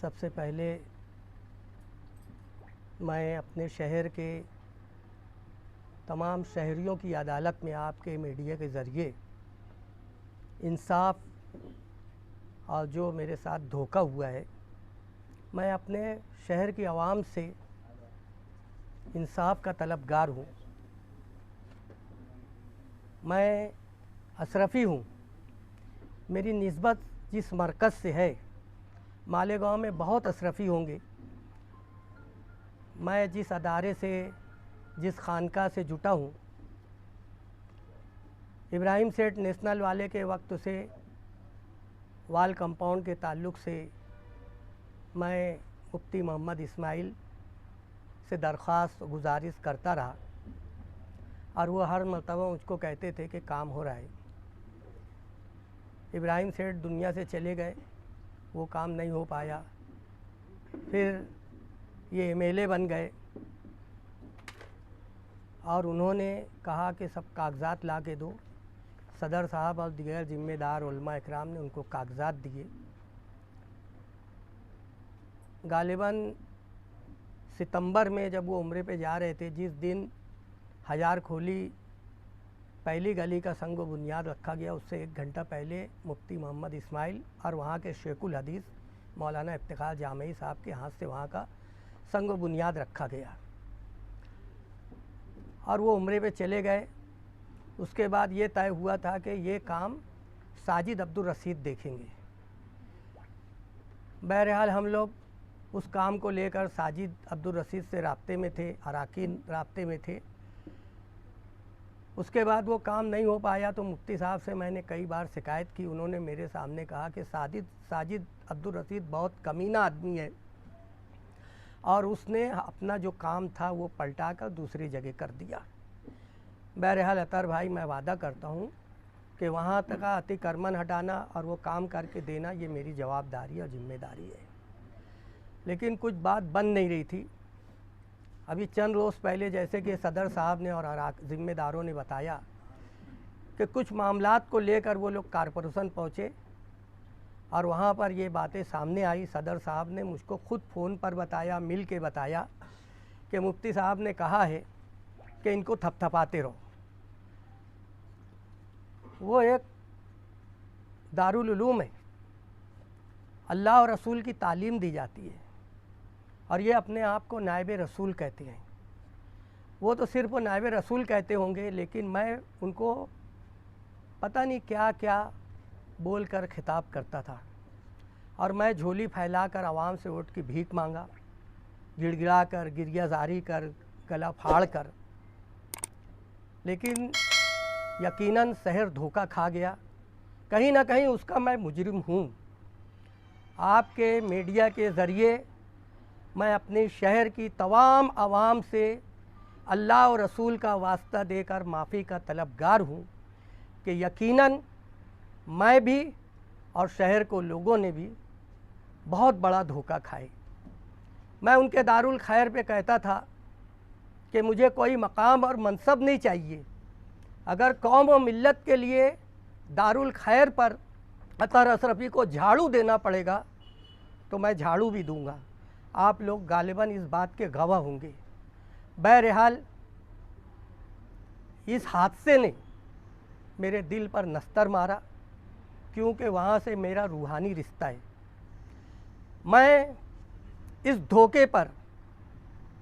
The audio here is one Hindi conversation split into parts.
सबसे पहले मैं अपने शहर के तमाम शहरियों की अदालत में आपके मीडिया के ज़रिए इंसाफ और जो मेरे साथ धोखा हुआ है, मैं अपने शहर की आवाम से इंसाफ का तलबगार हूँ। मैं अशरफ़ी हूँ। मेरी निस्बत जिस मरकज़ से है, मालेगांव में बहुत अशरफ़ी होंगे। मैं जिस अदारे से, जिस खानका से जुटा हूँ, इब्राहिम सेठ नेशनल वाले के वक्त से वाल कंपाउंड के ताल्लुक़ से मैं मुफ्ती मोहम्मद इस्माइल से दरख्वास्त गुजारिश करता रहा और वो हर मरतबा मुझको कहते थे कि काम हो रहा है। इब्राहिम सेठ दुनिया से चले गए, वो काम नहीं हो पाया। फिर ये एमएलए बन गए और उन्होंने कहा कि सब कागज़ात ला के दो। सदर साहब और दीगर ज़िम्मेदार उलमा इकराम ने उनको कागज़ात दिए। गालिबन सितंबर में जब वो उम्रे पे जा रहे थे, जिस दिन हज़ार खोली पहली गली का संग बुनियाद रखा गया, उससे 1 घंटा पहले मुफ्ती मोहम्मद इस्माइल और वहाँ के शेखुल हदीस मौलाना इफ्तिखार जामई साहब के हाथ से वहाँ का संग बुनियाद रखा गया और वो उम्रे पे चले गए। उसके बाद ये तय हुआ था कि ये काम साजिद अब्दुल रशीद देखेंगे। बहरहाल हम लोग उस काम को लेकर साजिद अब्दुल रशीद से राब्ते में थे, अराकीन राब्ते में थे। उसके बाद वो काम नहीं हो पाया तो मुफ्ती साहब से मैंने कई बार शिकायत की। उन्होंने मेरे सामने कहा कि साजिद अब्दुल रशीद बहुत कमीना आदमी है और उसने अपना जो काम था वो पलटा कर दूसरी जगह कर दिया। बहरहाल अतर भाई, मैं वादा करता हूँ कि वहाँ तक का अतिक्रमण हटाना और वो काम करके देना ये मेरी जवाबदारी और ज़िम्मेदारी है। लेकिन कुछ बात बन नहीं रही थी। अभी चंद रोज़ पहले जैसे कि सदर साहब ने और ज़िम्मेदारों ने बताया कि कुछ मामलात को लेकर वो लोग कारपोरेशन पहुँचे और वहाँ पर ये बातें सामने आई। सदर साहब ने मुझको खुद फ़ोन पर बताया, मिल के बताया कि मुफ्ती साहब ने कहा है कि इनको थपथपाते रहो। वो एक दारुल उलूम है, अल्लाह और रसूल की तालीम दी जाती है और ये अपने आप को नायब रसूल कहते हैं। वो तो सिर्फ नायब रसूल कहते होंगे, लेकिन मैं उनको पता नहीं क्या क्या बोल कर खिताब करता था और मैं झोली फैलाकर आवाम से वोट की भीख मांगा, गिड़गिड़ा कर, गिरियाजारी कर, गला फाड़ कर। लेकिन यकीनन शहर धोखा खा गया। कहीं ना कहीं उसका मैं मुजरिम हूँ। आपके मीडिया के ज़रिए मैं अपने शहर की तमाम आवाम से अल्लाह और रसूल का वास्ता देकर माफ़ी का तलबगार हूँ कि यकीनन मैं भी और शहर को लोगों ने भी बहुत बड़ा धोखा खाए। मैं उनके दारुल खैर पे कहता था कि मुझे कोई मकाम और मनसब नहीं चाहिए। अगर कौम और मिल्लत के लिए दारुल खैर पर अतर अशरफ़ी को झाड़ू देना पड़ेगा तो मैं झाड़ू भी दूंगा। आप लोग गालिबन इस बात के गवाह होंगे। बहरहाल इस हादसे ने मेरे दिल पर नस्तर मारा, क्योंकि वहाँ से मेरा रूहानी रिश्ता है। मैं इस धोखे पर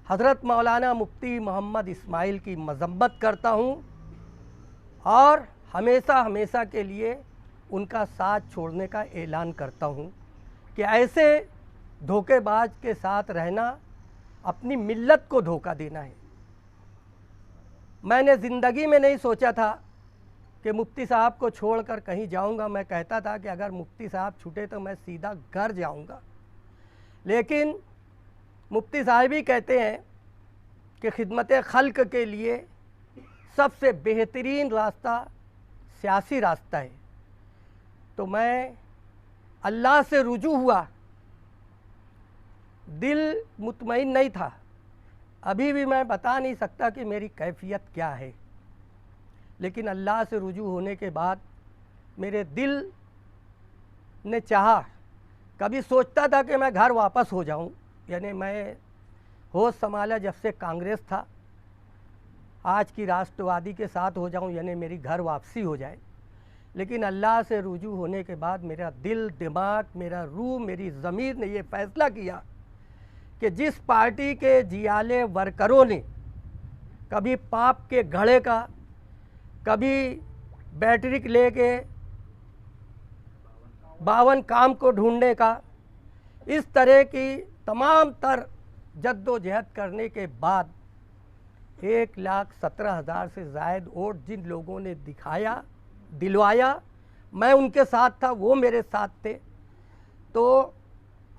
हज़रत मौलाना मुफ्ती मोहम्मद इस्माइल की मज़म्मत करता हूँ और हमेशा हमेशा के लिए उनका साथ छोड़ने का ऐलान करता हूँ कि ऐसे धोखेबाज के साथ रहना अपनी मिल्लत को धोखा देना है। मैंने ज़िंदगी में नहीं सोचा था कि मुफ्ती साहब को छोड़कर कहीं जाऊंगा। मैं कहता था कि अगर मुफ्ती साहब छूटे तो मैं सीधा घर जाऊंगा। लेकिन मुफ्ती साहब ही कहते हैं कि खिदमत खल्क के लिए सबसे बेहतरीन रास्ता सियासी रास्ता है। तो मैं अल्लाह से रुजू हुआ। दिल मुतमईन नहीं था। अभी भी मैं बता नहीं सकता कि मेरी कैफियत क्या है, लेकिन अल्लाह से रुजू होने के बाद मेरे दिल ने चाहा कभी सोचता था कि मैं घर वापस हो जाऊं, यानी मैं होश संभाला जब से कांग्रेस था, आज की राष्ट्रवादी के साथ हो जाऊं, यानी मेरी घर वापसी हो जाए। लेकिन अल्लाह से रुजू होने के बाद मेरा दिल, दिमाग, मेरा रूह, मेरी ज़मीर ने ये फ़ैसला किया कि जिस पार्टी के जियाले वर्करों ने कभी पाप के घड़े का, कभी बैटरी लेके 52 काम को ढूंढने का, इस तरह की तमाम तर जद्दोजहद करने के बाद 1,17,000 से ज़ायद वोट जिन लोगों ने दिलवाया, मैं उनके साथ था, वो मेरे साथ थे। तो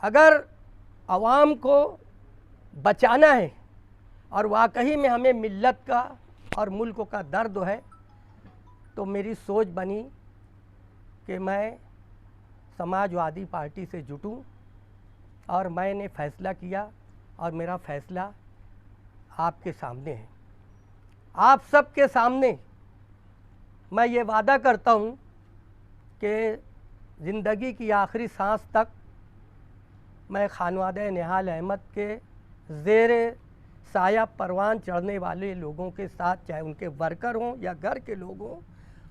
अगर आवाम को बचाना है और वाकई में हमें मिल्लत का और मुल्क का दर्द है, तो मेरी सोच बनी कि मैं समाजवादी पार्टी से जुटूं, और मैंने फ़ैसला किया और मेरा फ़ैसला आपके सामने है। आप सबके सामने मैं ये वादा करता हूँ कि ज़िंदगी की आखिरी सांस तक मैं खानवादे निहाल अहमद के ज़ेरे साया परवान चढ़ने वाले लोगों के साथ, चाहे उनके वर्कर हों या घर के लोग हों,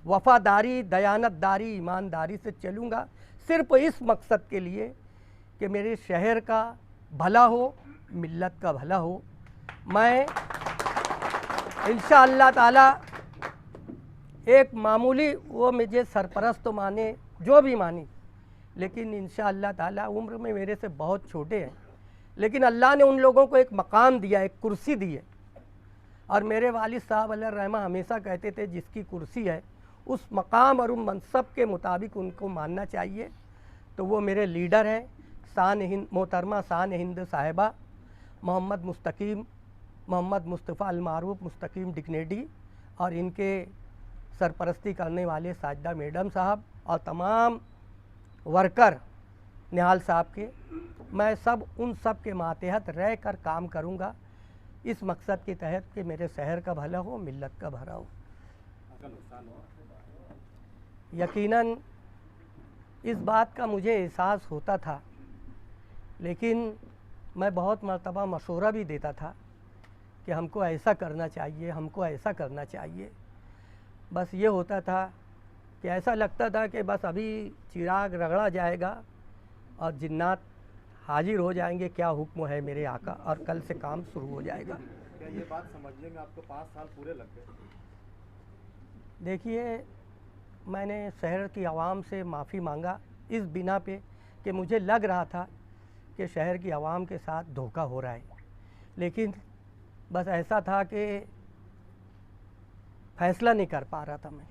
वफ़ादारी, दयानतदारी, ईमानदारी से चलूँगा, सिर्फ़ इस मकसद के लिए कि मेरे शहर का भला हो, मिल्लत का भला हो। मैं इंशाअल्लाह ताला एक मामूली, वो मुझे सरपरस्त तो माने, जो भी मानी, लेकिन इंशाअल्लाह ताला उम्र में मेरे से बहुत छोटे हैं, लेकिन अल्लाह ने उन लोगों को एक मकाम दिया, एक कुर्सी दी है। और मेरे वालिद साहब अलैहिर्रहमा हमेशा कहते थे, जिसकी कुर्सी है उस मकाम और उन मनसब के मुताबिक उनको मानना चाहिए। तो वो मेरे लीडर हैं, शान हिंद मोहतरमा शान हिंद साहिबा मोहम्मद मुस्तफ़ा अल-मारूफ मुस्तकीम डिग्नेडी, और इनके सरपरस्ती करने वाले साजिदा मैडम साहब और तमाम वर्कर निहाल साहब के, मैं सब उन सब के मातहत रह कर काम करूँगा, इस मकसद के तहत कि मेरे शहर का भला हो, मिल्लत का भला हो। यकीनन इस बात का मुझे एहसास होता था, लेकिन मैं बहुत मर्तबा मशवरा भी देता था कि हमको ऐसा करना चाहिए, हमको ऐसा करना चाहिए। बस ये होता था कि ऐसा लगता था कि बस अभी चिराग रगड़ा जाएगा और जिन्नात हाजिर हो जाएंगे, क्या हुक्म है मेरे आका, और कल से काम शुरू हो जाएगा। क्या ये बात समझने में आपको 5 साल पूरे लग गए? देखिए, मैंने शहर की आवाम से माफ़ी मांगा इस बिना पे कि मुझे लग रहा था कि शहर की आवाम के साथ धोखा हो रहा है, लेकिन बस ऐसा था कि फ़ैसला नहीं कर पा रहा था मैं।